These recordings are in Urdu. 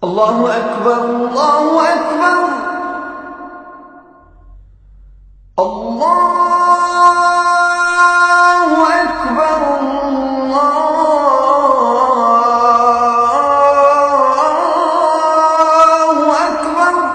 اللہ اکبر اللہ اکبر اللہ اکبر اللہ اکبر۔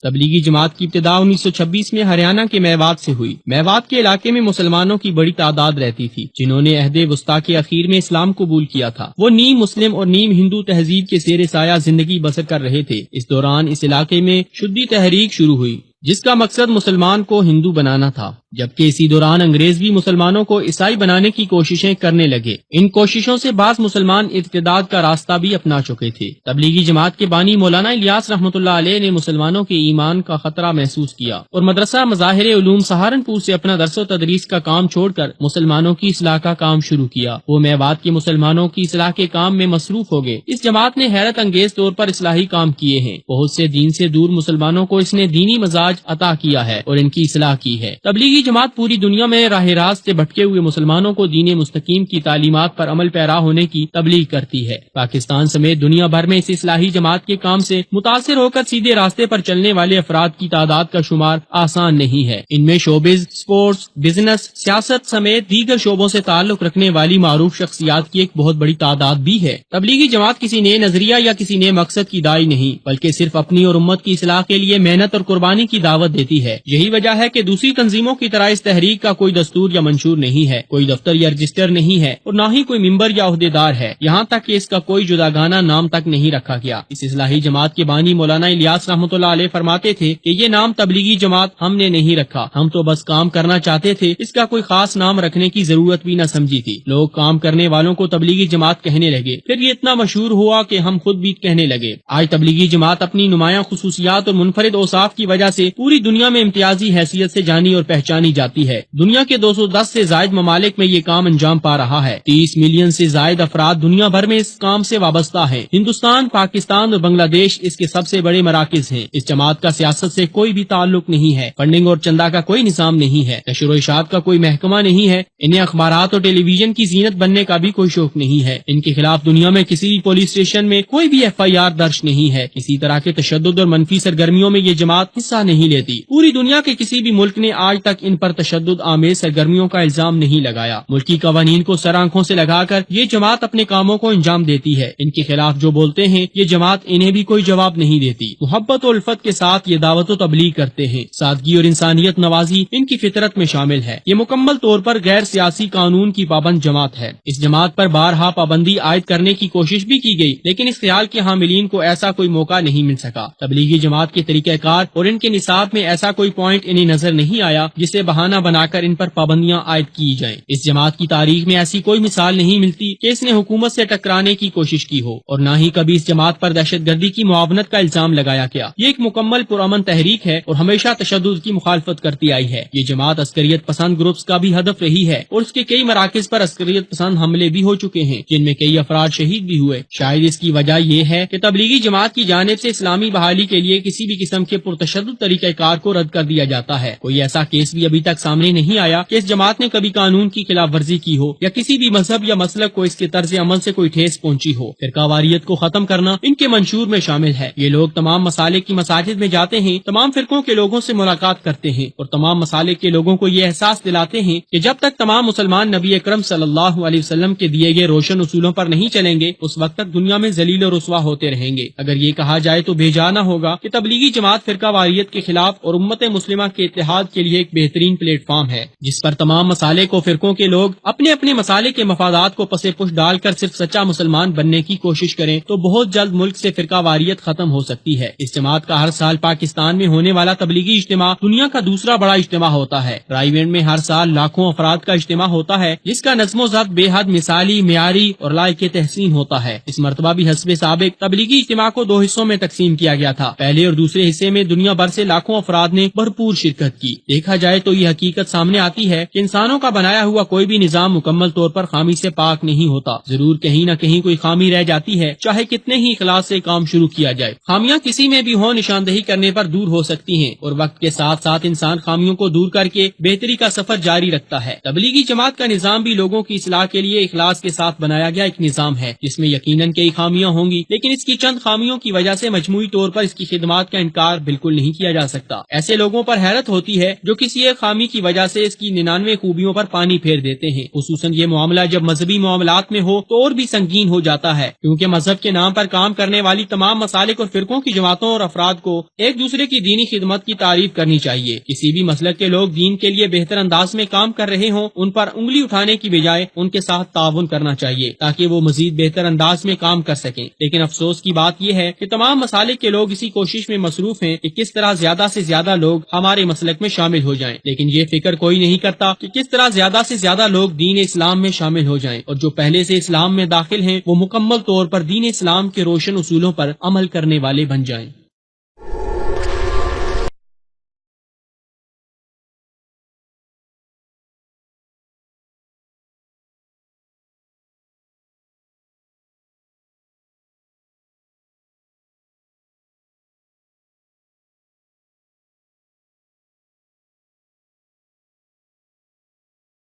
تبلیغی جماعت کی ابتدا 1926 میں ہریانہ کے میوات سے ہوئی۔ میوات کے علاقے میں مسلمانوں کی بڑی تعداد رہتی تھی جنہوں نے عہد وسطیٰ کے اخیر میں اسلام قبول کیا تھا۔ وہ نیم مسلم اور نیم ہندو تہذیب کے زیر سایہ زندگی بسر کر رہے تھے۔ اس دوران اس علاقے میں شدی تحریک شروع ہوئی جس کا مقصد مسلمان کو ہندو بنانا تھا، جبکہ اسی دوران انگریز بھی مسلمانوں کو عیسائی بنانے کی کوششیں کرنے لگے۔ ان کوششوں سے بعض مسلمان ارتداد کا راستہ بھی اپنا چکے تھے۔ تبلیغی جماعت کے بانی مولانا الیاس رحمۃ اللہ علیہ نے مسلمانوں کے ایمان کا خطرہ محسوس کیا اور مدرسہ مظاہر علوم سہارنپور سے اپنا درس و تدریس کا کام چھوڑ کر مسلمانوں کی اصلاح کا کام شروع کیا۔ وہ میوات کے مسلمانوں کی اصلاح کے کام میں مصروف ہو گئے۔ اس جماعت نے حیرت انگیز طور پر اصلاحی کام کیے ہیں۔ بہت سے دین سے دور مسلمانوں کو اس نے دینی مزاج عطا کیا ہے اور ان کی اصلاح کی ہے۔ تبلیغی جماعت پوری دنیا میں راہ راست سے بھٹکے ہوئے مسلمانوں کو دین مستقیم کی تعلیمات پر عمل پیرا ہونے کی تبلیغ کرتی ہے۔ پاکستان سمیت دنیا بھر میں اس اصلاحی جماعت کے کام سے متاثر ہو کر سیدھے راستے پر چلنے والے افراد کی تعداد کا شمار آسان نہیں ہے۔ ان میں شوبز، سپورٹس، بزنس، سیاست سمیت دیگر شعبوں سے تعلق رکھنے والی معروف شخصیات کی ایک بہت بڑی تعداد بھی ہے۔ تبلیغی جماعت کسی نئے نظریہ یا کسی نئے مقصد کی داعی نہیں، بلکہ صرف اپنی اور امت کی اصلاح کے لیے محنت اور قربانی کی دعوت دیتی ہے۔ یہی وجہ ہے کہ دوسری تنظیموں کی طرح اس تحریک کا کوئی دستور یا منشور نہیں ہے، کوئی دفتر یا رجسٹر نہیں ہے اور نہ ہی کوئی ممبر یا عہدیدار ہے، یہاں تک کہ اس کا کوئی جداگانہ نام تک نہیں رکھا گیا۔ اس اصلاحی جماعت کے بانی مولانا الیاس رحمۃ اللہ علیہ فرماتے تھے کہ یہ نام تبلیغی جماعت ہم نے نہیں رکھا، ہم تو بس کام کرنا چاہتے تھے، اس کا کوئی خاص نام رکھنے کی ضرورت بھی نہ سمجھی تھی۔ لوگ کام کرنے والوں کو تبلیغی جماعت کہنے لگے، پھر یہ اتنا مشہور ہوا کہ ہم خود بھی کہنے لگے۔ آج تبلیغی جماعت اپنی نمایاں خصوصیات اور منفرد اوصاف کی وجہ سے پوری دنیا میں امتیازی حیثیت سے جانی اور پہچانی جاتی ہے۔ دنیا کے 210 سے زائد ممالک میں یہ کام انجام پا رہا ہے۔ 30 ملین سے زائد افراد دنیا بھر میں اس کام سے وابستہ ہیں۔ ہندوستان، پاکستان اور بنگلہ دیش اس کے سب سے بڑے مراکز ہیں۔ اس جماعت کا سیاست سے کوئی بھی تعلق نہیں ہے، فنڈنگ اور چندہ کا کوئی نظام نہیں ہے، نشر و اشاعت کا کوئی محکمہ نہیں ہے، انہیں اخبارات اور ٹیلی ویژن کی زینت بننے کا بھی کوئی شوق نہیں ہے۔ ان کے خلاف دنیا میں کسی بھی پولیس اسٹیشن میں کوئی بھی FIR درج نہیں ہے۔ کسی طرح کے تشدد اور منفی سرگرمیوں میں یہ جماعت حصہ نہیں لیتی۔ پوری دنیا کے کسی بھی ملک نے آج تک ان پر تشدد آمیز سرگرمیوں کا الزام نہیں لگایا۔ ملکی قوانین کو سر آنکھوں سے لگا کر یہ جماعت اپنے کاموں کو انجام دیتی ہے۔ ان کے خلاف جو بولتے ہیں یہ جماعت انہیں بھی کوئی جواب نہیں دیتی۔ محبت و الفت کے ساتھ یہ دعوت و تبلیغ کرتے ہیں۔ سادگی اور انسانیت نوازی ان کی فطرت میں شامل ہے۔ یہ مکمل طور پر غیر سیاسی قانون کی پابند جماعت ہے۔ اس جماعت پر بارہا پابندی عائد کرنے کی کوشش بھی کی گئی، لیکن اس خیال کے حاملین کو ایسا کوئی موقع نہیں مل سکا۔ تبلیغی جماعت کے طریقہ کار اور ان کے نصاب میں ایسا کوئی پوائنٹ انہیں نظر نہیں آیا جسے بہانہ بنا کر ان پر پابندیاں عائد کی جائیں۔ اس جماعت کی تاریخ میں ایسی کوئی مثال نہیں ملتی کہ اس نے حکومت سے ٹکرانے کی کوشش کی ہو، اور نہ ہی کبھی اس جماعت پر دہشت گردی کی معاونت کا الزام لگایا گیا۔ یہ ایک مکمل پرامن تحریک ہے اور ہمیشہ تشدد کی مخالفت کرتی آئی ہے۔ یہ جماعت عسکریت پسند گروپس کا بھی ہدف رہی ہے اور اس کے کئی مراکز پر عسکریت پسند حملے بھی ہو چکے ہیں جن میں کئی افراد شہید بھی ہوئے۔ شاید اس کی وجہ یہ ہے کہ تبلیغی جماعت کی جانب سے اسلامی بحالی کے لیے کسی بھی قسم کے پرتشدد طریقہ کار کو رد کر دیا جاتا ہے۔ کوئی ایسا کیس بھی ابھی تک سامنے نہیں آیا کہ اس جماعت نے کبھی قانون کی خلاف ورزی کی ہو یا کسی بھی مذہب یا مسلک کو اس کے طرز عمل سے کوئی ٹھیس پہنچی ہو۔ فرقہ واریت کو ختم کرنا ان کے منشور میں شامل ہے۔ یہ لوگ تمام مسالک کی مساجد میں جاتے ہیں، تمام فرقوں کے لوگوں سے ملاقات کرتے ہیں اور تمام مسالک کے لوگوں کو یہ احساس دلاتے ہیں کہ جب تک تمام مسلمان نبی اکرم صلی اللہ علیہ وسلم کے دیے گئے روشن اصولوں پر نہیں چلیں گے اس وقت تک دنیا میں ذلیل اور رسوا ہوتے رہیں گے۔ اگر یہ کہا جائے تو بے جا نہ ہوگا کہ تبلیغی جماعت فرقہ واریت کے خلاف اور امت مسلمہ کے اتحاد کے لیے ایک بہترین پلیٹ فارم ہے جس پر تمام مسالک و فرقوں کے لوگ اپنے اپنے مسالک کے مفادات کو پس پش ڈال کر صرف سچا مسلمان بننے کی کوشش کریں تو بہت جلد ملک سے فرقہ واریت ختم ہو سکتی ہے۔ اس جماعت کا ہر سال پاکستان میں ہونے والا تبلیغی اجتماع دنیا کا دوسرا بڑا اجتماع ہوتا ہے۔ رائیونڈ میں ہر سال لاکھوں افراد کا اجتماع ہوتا ہے جس کا نظم و ضبط بے حد مثالی، معیاری اور لائق تحسین ہوتا ہے۔ اس مرتبہ بھی حسب سابق تبلیغی اجتماع کو 2 حصوں میں تقسیم کیا گیا تھا۔ پہلے اور دوسرے حصے میں دنیا بھر سے لاکھوں افراد نے بھرپور شرکت کی۔ دیکھا جائے تو یہ حقیقت سامنے آتی ہے کہ انسانوں کا بنایا ہوا کوئی بھی نظام مکمل طور پر خامی سے پاک نہیں ہوتا. ضرور کہیں نہ کہیں کوئی خامی رہ جاتی ہے، چاہے کتنے ہی اخلاص سے کام شروع کیا جائے. خامیاں کسی میں بھی ہوں نشاندہی کرنے پر دور ہو سکتی ہیں، اور وقت کے ساتھ ساتھ انسان خامیوں کو دور کر کے بہتری کا سفر جاری رکھتا ہے. تبلیغی جماعت کا نظام بھی لوگوں کی اصلاح کے لیے اخلاص کے ساتھ بنایا گیا ایک نظام ہے، جس میں یقیناً کئی خامیاں ہوں گی، لیکن اس کی چند خامیوں کی وجہ سے مجموعی طور پر اس کی خدمات کا انکار بالکل نہیں کیا جا سکتا. ایسے لوگوں پر حیرت ہوتی ہے جو کسی ایک خامی کی وجہ سے اس کی 99 خوبیوں پر پانی پھیر دیتے ہیں. خصوصاً یہ معاملہ جب مذہبی معاملات میں ہو تو اور بھی سنگین ہو جاتا ہے، کیونکہ مذہب کے نام پر کام کرنے والی تمام مسالک اور فرقوں کی جماعتوں اور افراد کو ایک دوسرے کی دینی خدمت کی تعریف کرنی چاہیے. کسی بھی مسلک کے لوگ دین کے لیے بہتر انداز میں کام کر رہے ہوں، ان پر انگلی اٹھانے کی بجائے ان کے ساتھ تعاون کرنا چاہیے تاکہ وہ مزید بہتر انداز میں کام کر سکیں. لیکن افسوس کی بات یہ ہے کہ تمام مسالک کے لوگ اسی کوشش میں مصروف ہیں کہ کس طرح زیادہ سے زیادہ لوگ ہمارے مسلک میں شامل ہو جائیں، لیکن یہ فکر کوئی نہیں کرتا کہ کس طرح زیادہ سے زیادہ لوگ دین اسلام میں شامل ہو جائیں، اور جو پہلے سے اسلام میں داخل ہیں وہ مکمل طور پر دین اسلام کے روشن اصولوں پر عمل کرنے والے بن جائیں.